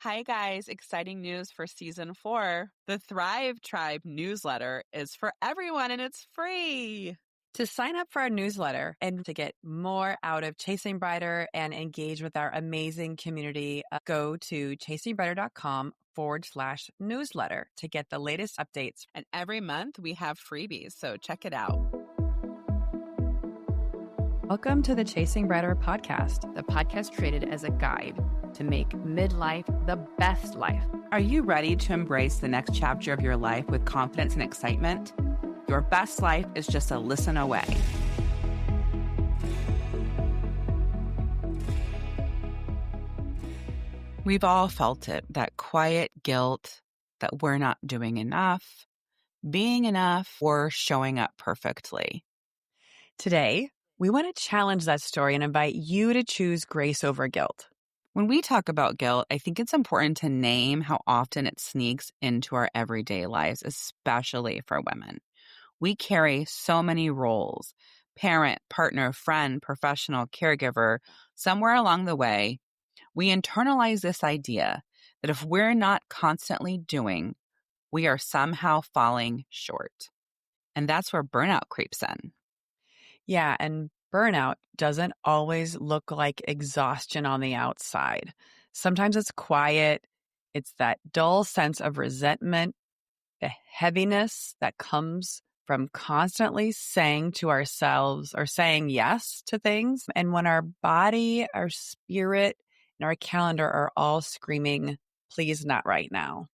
Hi, guys. Exciting news for season 4. The Thrive Tribe newsletter is for everyone and it's free. To sign up for our newsletter and to get more out of Chasing Brighter and engage with our amazing community, go to chasingbrighter.com/newsletter to get the latest updates. And every month we have freebies, so check it out. Welcome to the Chasing Brighter podcast, the podcast created as a guide to make midlife the best life. Are you ready to embrace the next chapter of your life with confidence and excitement? Your best life is just a listen away. We've all felt it, that quiet guilt that we're not doing enough, being enough, or showing up perfectly. Today, we want to challenge that story and invite you to choose grace over guilt. When we talk about guilt, I think it's important to name how often it sneaks into our everyday lives, especially for women. We carry so many roles: parent, partner, friend, professional, caregiver. Somewhere along the way, we internalize this idea that if we're not constantly doing, we are somehow falling short. And that's where burnout creeps in. Yeah, and burnout doesn't always look like exhaustion on the outside. Sometimes it's quiet. It's that dull sense of resentment, the heaviness that comes from constantly saying to ourselves or saying yes to things. And when our body, our spirit, and our calendar are all screaming, please not right now.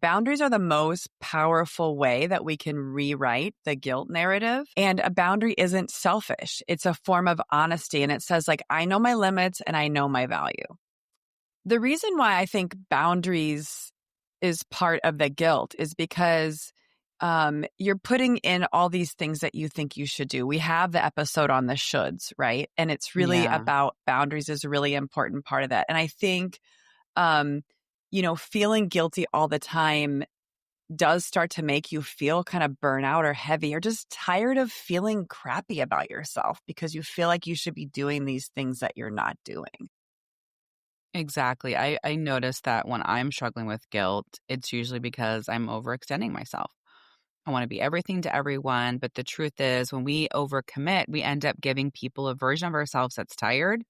Boundaries are the most powerful way that we can rewrite the guilt narrative. And a boundary isn't selfish. It's a form of honesty. And it says, like, I know my limits and I know my value. The reason why I think boundaries is part of the guilt is because you're putting in all these things that you think you should do. We have the episode on the shoulds, right? And it's really about boundaries is a really important part of that. And I think, feeling guilty all the time does start to make you feel kind of burnout or heavy or just tired of feeling crappy about yourself because you feel like you should be doing these things that you're not doing. Exactly. I noticed that when I'm struggling with guilt, it's usually because I'm overextending myself. I want to be everything to everyone. But the truth is, when we overcommit, we end up giving people a version of ourselves that's tired,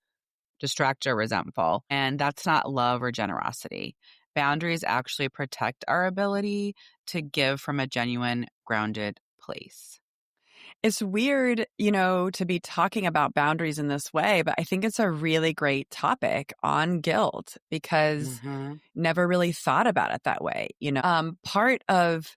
distracted, or resentful. And that's not love or generosity. Boundaries actually protect our ability to give from a genuine, grounded place. It's weird, to be talking about boundaries in this way, but I think it's a really great topic on guilt because never really thought about it that way. Part of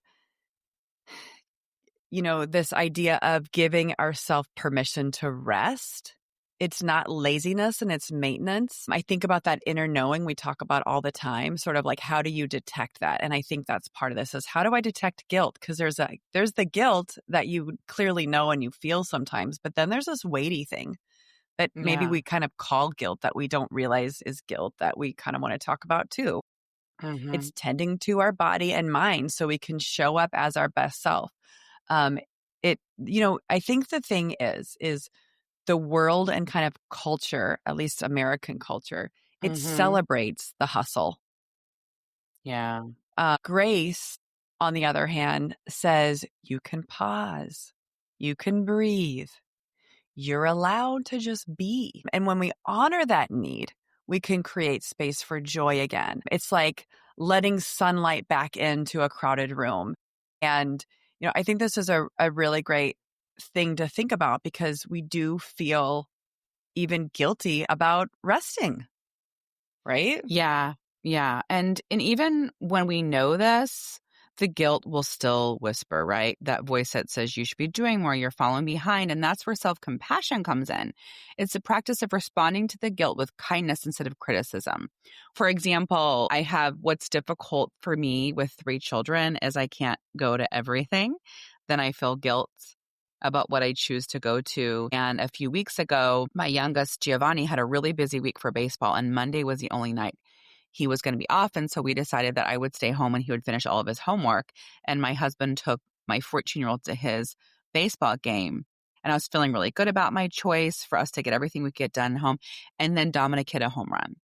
this idea of giving ourselves permission to rest. It's not laziness and it's maintenance. I think about that inner knowing we talk about all the time, sort of like, how do you detect that? And I think that's part of this is, how do I detect guilt? Because there's the guilt that you clearly know and you feel sometimes, but then there's this weighty thing that maybe we kind of call guilt that we don't realize is guilt that we kind of want to talk about too. It's tending to our body and mind so we can show up as our best self. I think the thing is the world and kind of culture, at least American culture, it celebrates the hustle. Yeah. Grace, on the other hand, says you can pause, you can breathe, you're allowed to just be. And when we honor that need, we can create space for joy again. It's like letting sunlight back into a crowded room. And I think this is a really great thing to think about because we do feel even guilty about resting, right? Yeah. Yeah. And even when we know this, the guilt will still whisper, right? That voice that says you should be doing more, you're falling behind. And that's where self-compassion comes in. It's the practice of responding to the guilt with kindness instead of criticism. For example, what's difficult for me with 3 children is I can't go to everything. Then I feel guilt about what I choose to go to. And a few weeks ago, my youngest, Giovanni, had a really busy week for baseball, and Monday was the only night he was going to be off. And so we decided that I would stay home and he would finish all of his homework. And my husband took my 14-year-old to his baseball game. And I was feeling really good about my choice for us to get everything we could get done at home. And then Dominic hit a home run.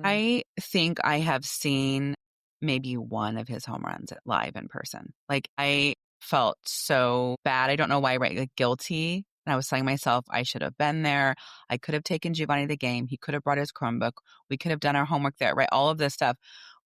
I think I have seen maybe one of his home runs live in person. Like, I felt so bad. I don't know why, right? Like, guilty. And I was telling myself I should have been there. I could have taken Giovanni to the game. He could have brought his Chromebook. We could have done our homework there, right? All of this stuff.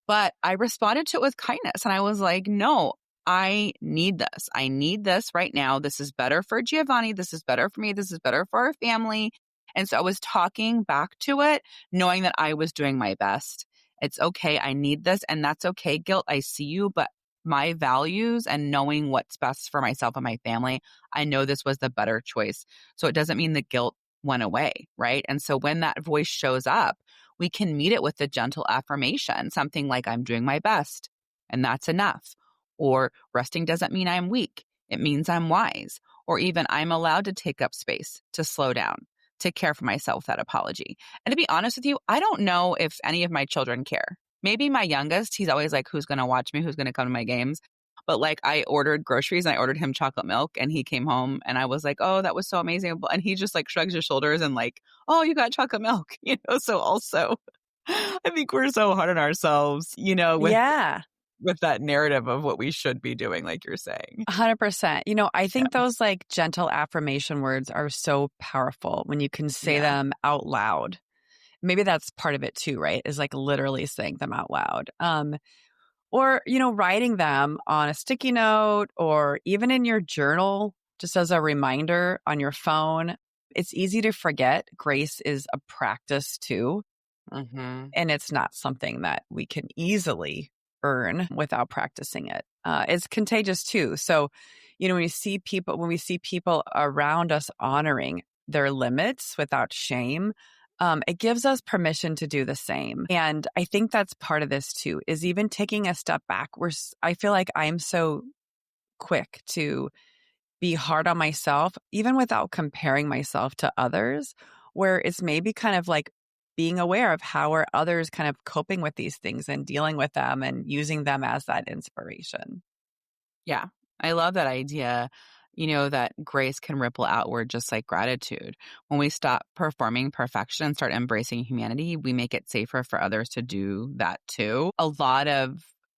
But I responded to it with kindness. And I was like, no, I need this. I need this right now. This is better for Giovanni. This is better for me. This is better for our family. And so I was talking back to it, knowing that I was doing my best. It's okay. I need this. And that's okay. Guilt, I see you. But my values and knowing what's best for myself and my family, I know this was the better choice. So it doesn't mean the guilt went away, right? And so when that voice shows up, we can meet it with a gentle affirmation, something like, I'm doing my best, and that's enough. Or resting doesn't mean I'm weak. It means I'm wise. Or even I'm allowed to take up space, to slow down, to care for myself without apology. And to be honest with you, I don't know if any of my children care. Maybe my youngest, he's always like, who's going to watch me? Who's going to come to my games? But like, I ordered groceries and I ordered him chocolate milk and he came home and I was like, oh, that was so amazing. And he just like shrugs his shoulders and like, oh, you got chocolate milk, So also, I think we're so hard on ourselves, Yeah. with that narrative of what we should be doing, like you're saying. 100%. I think those like gentle affirmation words are so powerful when you can say them out loud. Maybe that's part of it too, right? Is like literally saying them out loud. Or, writing them on a sticky note or even in your journal, just as a reminder on your phone. It's easy to forget. Grace is a practice too. Mm-hmm. And it's not something that we can easily earn without practicing it. It's contagious too. So, when we see people around us honoring their limits without shame, it gives us permission to do the same. And I think that's part of this too, is even taking a step back. I feel like I'm so quick to be hard on myself, even without comparing myself to others, where it's maybe kind of like being aware of how are others kind of coping with these things and dealing with them and using them as that inspiration. Yeah, I love that idea, that grace can ripple outward just like gratitude. When we stop performing perfection and start embracing humanity, we make it safer for others to do that too.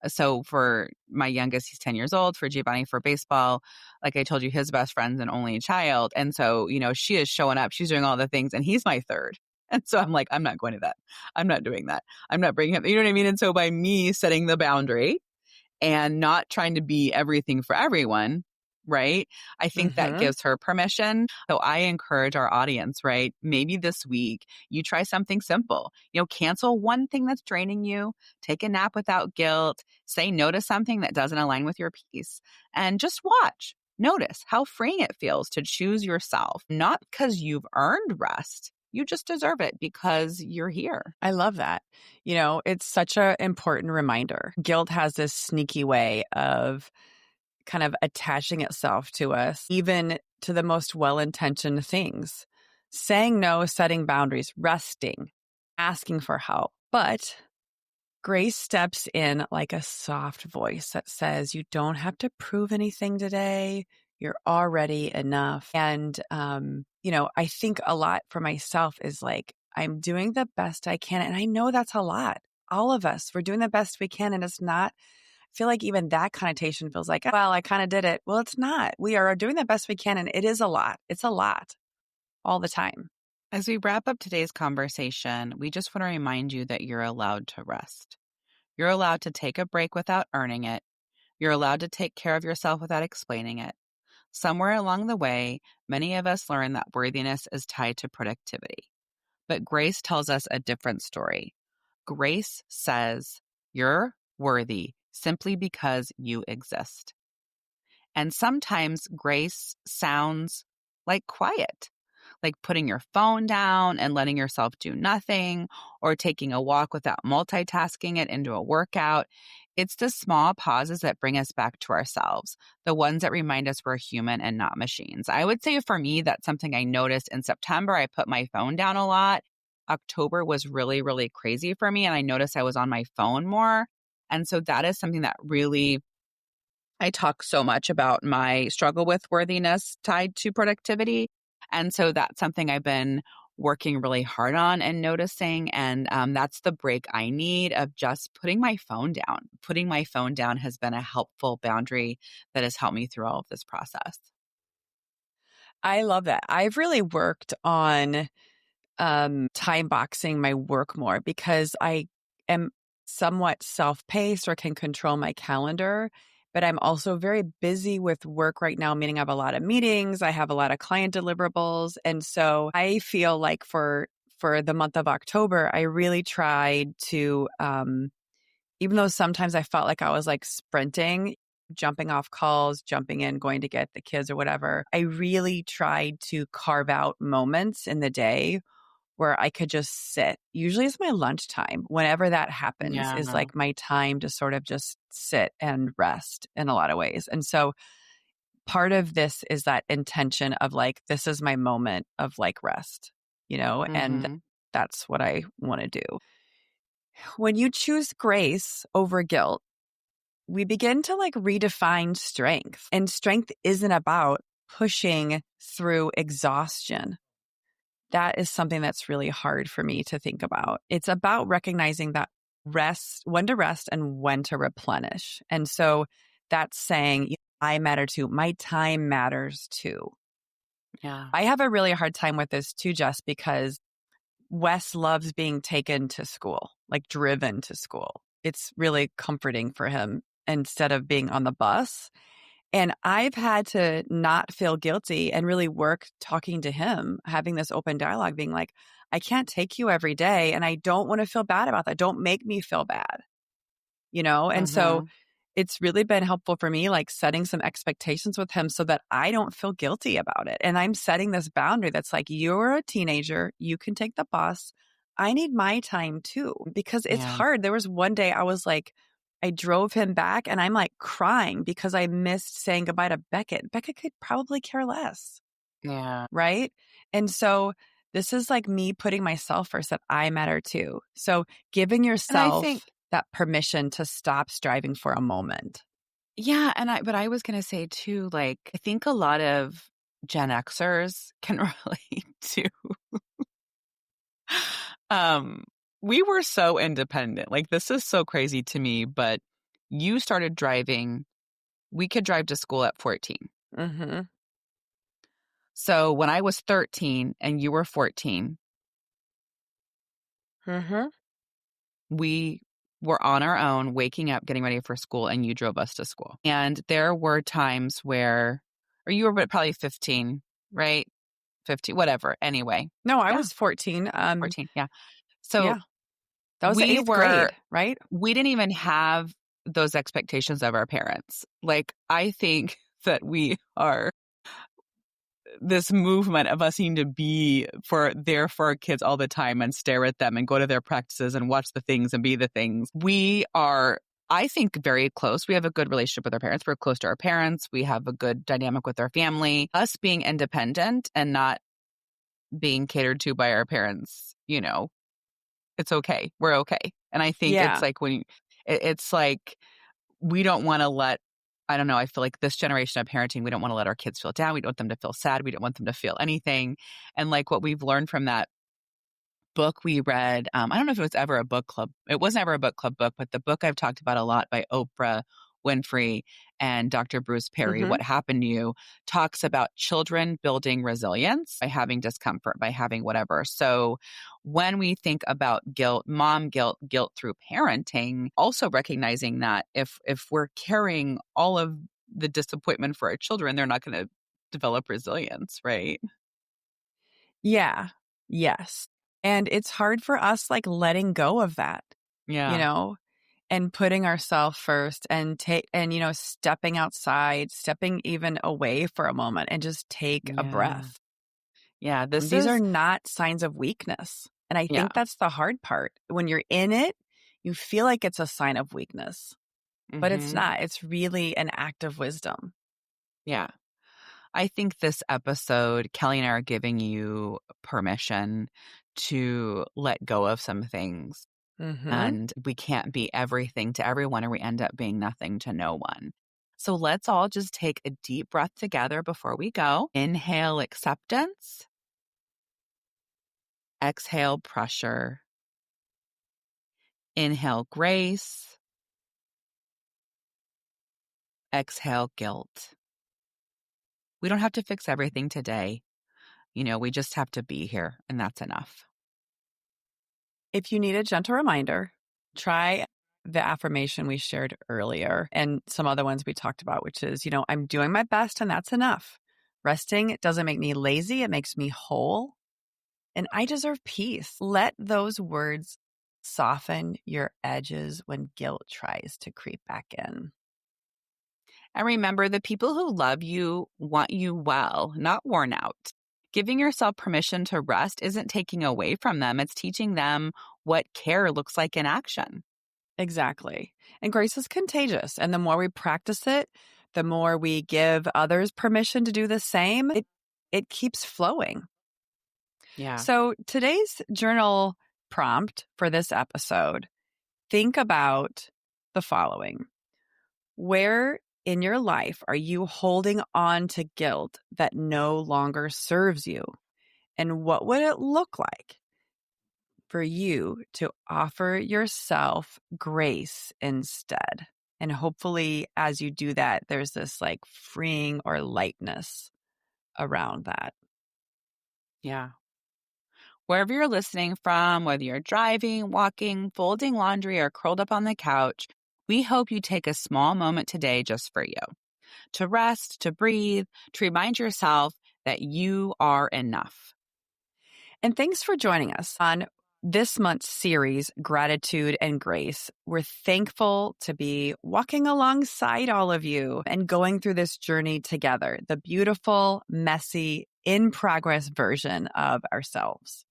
So for my youngest, he's 10 years old, for Giovanni, for baseball, like I told you, his best friend's an only child. And so, she is showing up, she's doing all the things, and he's my third. And so I'm like, I'm not going to that. I'm not doing that. I'm not bringing him, you know what I mean? And so by me setting the boundary and not trying to be everything for everyone, right? I think that gives her permission. So I encourage our audience, right? Maybe this week you try something simple. Cancel one thing that's draining you, take a nap without guilt, say no to something that doesn't align with your peace, and just watch. Notice how freeing it feels to choose yourself, not because you've earned rest. You just deserve it because you're here. I love that. It's such an important reminder. Guilt has this sneaky way of kind of attaching itself to us, even to the most well-intentioned things. Saying no, setting boundaries, resting, asking for help. But grace steps in like a soft voice that says, you don't have to prove anything today. You're already enough. And, I think a lot for myself is like, I'm doing the best I can. And I know that's a lot. All of us, we're doing the best we can. And it's not, I feel like even that connotation feels like, well, I kind of did it. Well, it's not. We are doing the best we can. And it is a lot. It's a lot all the time. As we wrap up today's conversation, we just want to remind you that you're allowed to rest. You're allowed to take a break without earning it. You're allowed to take care of yourself without explaining it. Somewhere along the way, many of us learn that worthiness is tied to productivity. But grace tells us a different story. Grace says you're worthy simply because you exist. And sometimes grace sounds like quiet, like putting your phone down and letting yourself do nothing, or taking a walk without multitasking it into a workout. It's the small pauses that bring us back to ourselves, the ones that remind us we're human and not machines. I would say for me, that's something I noticed in September. I put my phone down a lot. October was really, really crazy for me, and I noticed I was on my phone more. And so that is something that really, I talk so much about my struggle with worthiness tied to productivity. And so that's something I've been working really hard on and noticing. And that's the break I need of just putting my phone down. Putting my phone down has been a helpful boundary that has helped me through all of this process. I love that. I've really worked on time boxing my work more because I am somewhat self-paced or can control my calendar, but I'm also very busy with work right now, meaning I have a lot of meetings, I have a lot of client deliverables, and so I feel like for the month of October, I really tried to even though sometimes I felt like I was like sprinting, jumping off calls, jumping in, going to get the kids or whatever, I really tried to carve out moments in the day where I could just sit. Usually it's my lunchtime. Whenever that happens is Yeah. like my time to sort of just sit and rest in a lot of ways. And so part of this is that intention of like, this is my moment of like rest, and Mm-hmm. that's what I want to do. When you choose grace over guilt, we begin to like redefine strength. And strength isn't about pushing through exhaustion. That is something that's really hard for me to think about. It's about recognizing that when to rest and when to replenish. And so that's saying, I matter too. My time matters too. Yeah. I have a really hard time with this too, Jess, because Wes loves being taken to school, like driven to school. It's really comforting for him instead of being on the bus. And I've had to not feel guilty and really work talking to him, having this open dialogue, being like, I can't take you every day. And I don't want to feel bad about that. Don't make me feel bad, And so Mm-hmm. it's really been helpful for me, like setting some expectations with him so that I don't feel guilty about it. And I'm setting this boundary that's like, you're a teenager. You can take the bus. I need my time too, because it's Yeah. hard. There was one day I was like, I drove him back and I'm like crying because I missed saying goodbye to Beckett. Beckett could probably care less. Yeah. Right. And so this is like me putting myself first, that I matter too. So giving And I think, yourself that permission to stop striving for a moment. yeah. But I was going to say too, like, I think a lot of Gen Xers can relate to, um, we were so independent. Like, this is so crazy to me, but you started driving, we could drive to school at 14. Mm-hmm. So when I was 13 and you were 14, Mm-hmm. we were on our own, waking up, getting ready for school, and you drove us to school. And there were times where, or you were probably 15, right? 15, whatever. Anyway. No, I Yeah, was 14. 14. Yeah. So Yeah, that was the we eighth were, grade, right? we didn't even have those expectations of our parents. Like, I think that we are this movement of us needing to be there for our kids all the time and stare at them and go to their practices and watch the things and be the things. We are, I think, very close. We have a good relationship with our parents. We're close to our parents. We have a good dynamic with our family. Us being independent and not being catered to by our parents, it's okay. We're okay. And I think it's Yeah. like it's like we don't want to let, I don't know, I feel like this generation of parenting, we don't want to let our kids feel down. We don't want them to feel sad. We don't want them to feel anything. And like what we've learned from that book we read, I don't know if it was ever a book club. It wasn't ever a book club book, but the book I've talked about a lot by Oprah Winfrey and Dr. Bruce Perry, Mm-hmm. What Happened to You, talks about children building resilience by having discomfort, by having whatever. So when we think about guilt, mom guilt, guilt through parenting, also recognizing that if we're carrying all of the disappointment for our children, they're not going to develop resilience, right? Yeah. Yes. And it's hard for us like letting go of that, you Yeah. know, and putting ourselves first and stepping outside, stepping even away for a moment and just take a Yeah. breath. Yeah. This These are is, not signs of weakness. And I yeah. think that's the hard part. When you're in it, you feel like it's a sign of weakness, but it's Mm-hmm. not. It's really an act of wisdom. Yeah. I think this episode, Kelly and I are giving you permission to let go of some things. Mm-hmm. And we can't be everything to everyone, or we end up being nothing to no one. So let's all just take a deep breath together before we go. Inhale acceptance. Exhale pressure. Inhale grace. Exhale guilt. We don't have to fix everything today. We just have to be here, and that's enough. If you need a gentle reminder, try the affirmation we shared earlier and some other ones we talked about, which is, I'm doing my best and that's enough. Resting doesn't make me lazy. It makes me whole. And I deserve peace. Let those words soften your edges when guilt tries to creep back in. And remember, the people who love you want you well, not worn out. Giving yourself permission to rest isn't taking away from them. It's teaching them what care looks like in action. Exactly. And grace is contagious. And the more we practice it, the more we give others permission to do the same, it keeps flowing. Yeah. So today's journal prompt for this episode, think about the following. Where in your life are you holding on to guilt that no longer serves you? And what would it look like for you to offer yourself grace instead? And hopefully, as you do that, there's this freeing or lightness around that. Yeah. Wherever you're listening from, whether you're driving, walking, folding laundry, or curled up on the couch, we hope you take a small moment today just for you. To rest, to breathe, to remind yourself that you are enough. And thanks for joining us on this month's series, Gratitude and Grace. We're thankful to be walking alongside all of you and going through this journey together, the beautiful, messy, in-progress version of ourselves.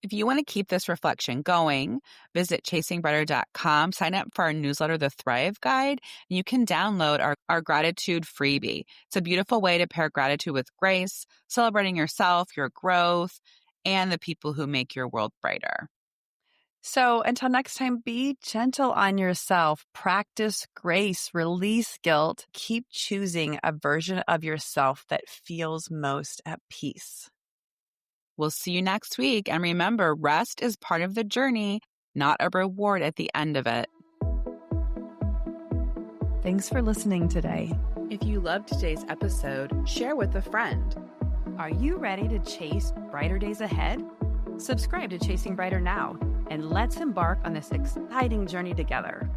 If you want to keep this reflection going, visit chasingbrighter.com, sign up for our newsletter, The Thrive Guide, and you can download our gratitude freebie. It's a beautiful way to pair gratitude with grace, celebrating yourself, your growth, and the people who make your world brighter. So until next time, be gentle on yourself, practice grace, release guilt, keep choosing a version of yourself that feels most at peace. We'll see you next week. And remember, rest is part of the journey, not a reward at the end of it. Thanks for listening today. If you loved today's episode, share with a friend. Are you ready to chase brighter days ahead? Subscribe to Chasing Brighter now, and let's embark on this exciting journey together.